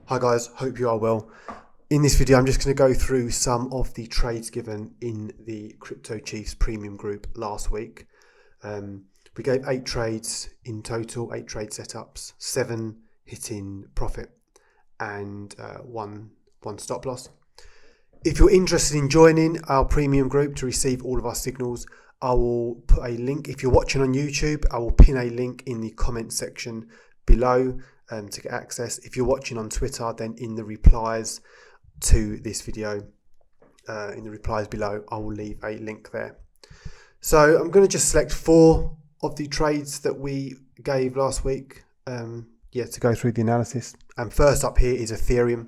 Hi guys, hope you are well. In this video I'm just going to go through some of the trades given in the Crypto Chiefs premium group last week. We gave 8 trades in total, 8 trade setups, 7 hitting profit and one stop loss. If you're interested in joining our premium group to receive all of our signals, I will put a link. If you're watching on YouTube, I will pin a link in the comment section below to get access. If you're watching on Twitter, then in the replies to this video, in the replies below, I will leave a link there. So I'm going to just select 4 of the trades that we gave last week to go through the analysis. And first up here is Ethereum.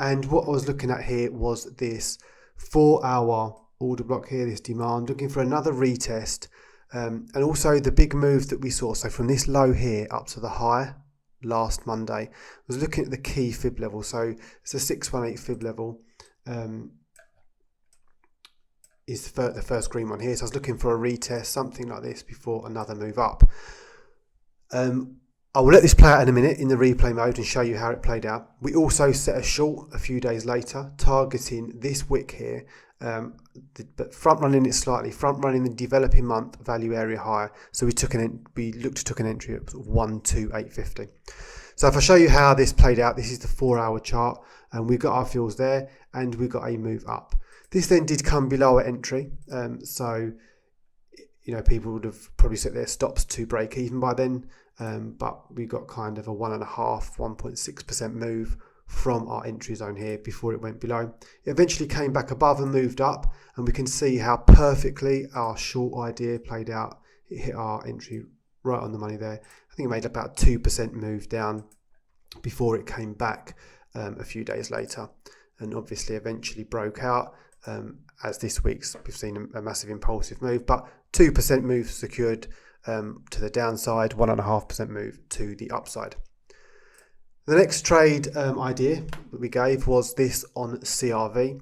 And what I was looking at here was this 4-hour order block here, this demand, looking for another retest. And also the big move that we saw. So from this low here up to the high last Monday, I was looking at the key fib level. So it's a 618 fib level. Is the first green one here. So I was looking for a retest, something like this, before another move up. I will let this play out in a minute in the replay mode and show you how it played out. We also set a short a few days later, targeting this wick here, but front running it slightly, front running the developing month value area higher. So we took an entry at sort of 12850. So if I show you how this played out, this is the 4-hour chart, and we got our fills there, and we got a move up. This then did come below our entry, so people would have probably set their stops to break even by then. But we got kind of a 1.6% move from our entry zone here before it went below. It eventually came back above and moved up, and we can see how perfectly our short idea played out. It hit our entry right on the money there. I think it made about 2% move down before it came back a few days later, and obviously eventually broke out. As this week's we've seen a massive impulsive move, but 2% move secured to the downside, 1.5% move to the upside. The next trade idea that we gave was this on CRV.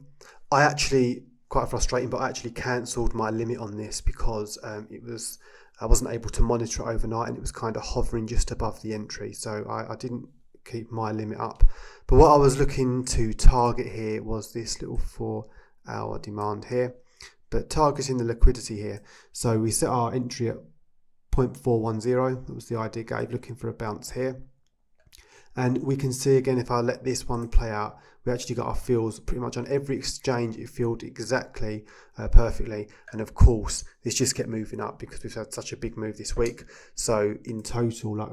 I actually, quite frustrating, but I actually cancelled my limit on this because I wasn't able to monitor it overnight, and it was kind of hovering just above the entry, so I didn't keep my limit up. But what I was looking to target here was this little 4-hour demand here, but targeting the liquidity here. So we set our entry at 0.410, that was the idea gave, looking for a bounce here. And we can see again, if I let this one play out, we actually got our fills pretty much on every exchange. It filled exactly perfectly, and of course this just kept moving up because we've had such a big move this week. So in total, like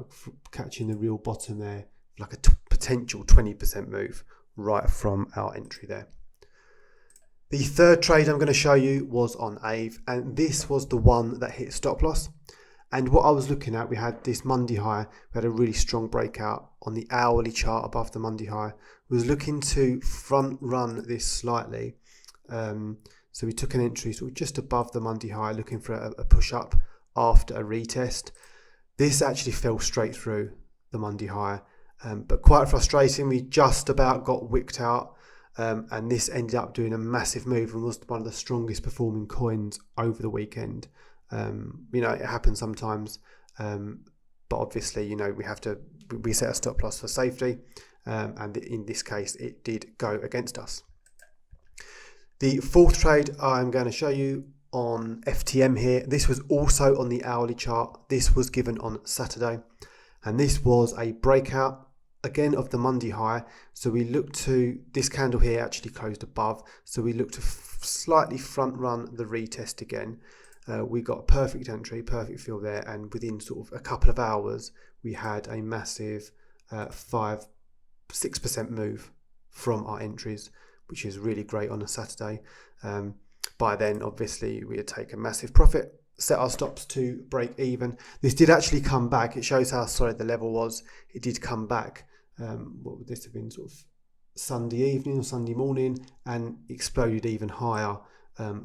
catching the real bottom there, like a potential 20% move right from our entry there. The third trade I'm going to show you was on AAVE, and this was the one that hit stop loss. And what I was looking at, we had this Monday high, we had a really strong breakout on the hourly chart above the Monday high. We was looking to front run this slightly. So we took an entry sort of just above the Monday high, looking for a push up after a retest. This actually fell straight through the Monday high, but quite frustrating. We just about got wicked out. And this ended up doing a massive move and was one of the strongest performing coins over the weekend. It happens sometimes, but obviously, we set a stop loss for safety, and in this case, it did go against us. The fourth trade I'm going to show you on FTM here. This was also on the hourly chart. This was given on Saturday, and this was a breakout again of the Monday high. So we looked to, this candle here actually closed above, so we looked to slightly front run the retest again. We got a perfect entry, perfect fill there, and within sort of a couple of hours we had a massive 5-6% move from our entries, which is really great on a Saturday. By then obviously we had taken massive profit, set our stops to break even. This did actually come back. It shows how solid the level was. It did come back. What would this have been, sort of Sunday evening or Sunday morning, and exploded even higher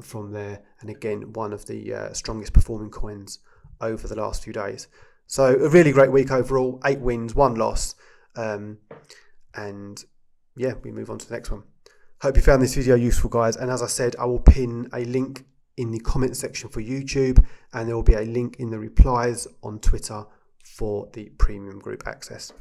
from there. And again, one of the strongest performing coins over the last few days. So a really great week overall. 8 wins, 1 loss, and yeah, we move on to the next one. Hope you found this video useful, guys, and as I said, I will pin a link in the comment section for YouTube, and there will be a link in the replies on Twitter for the premium group access.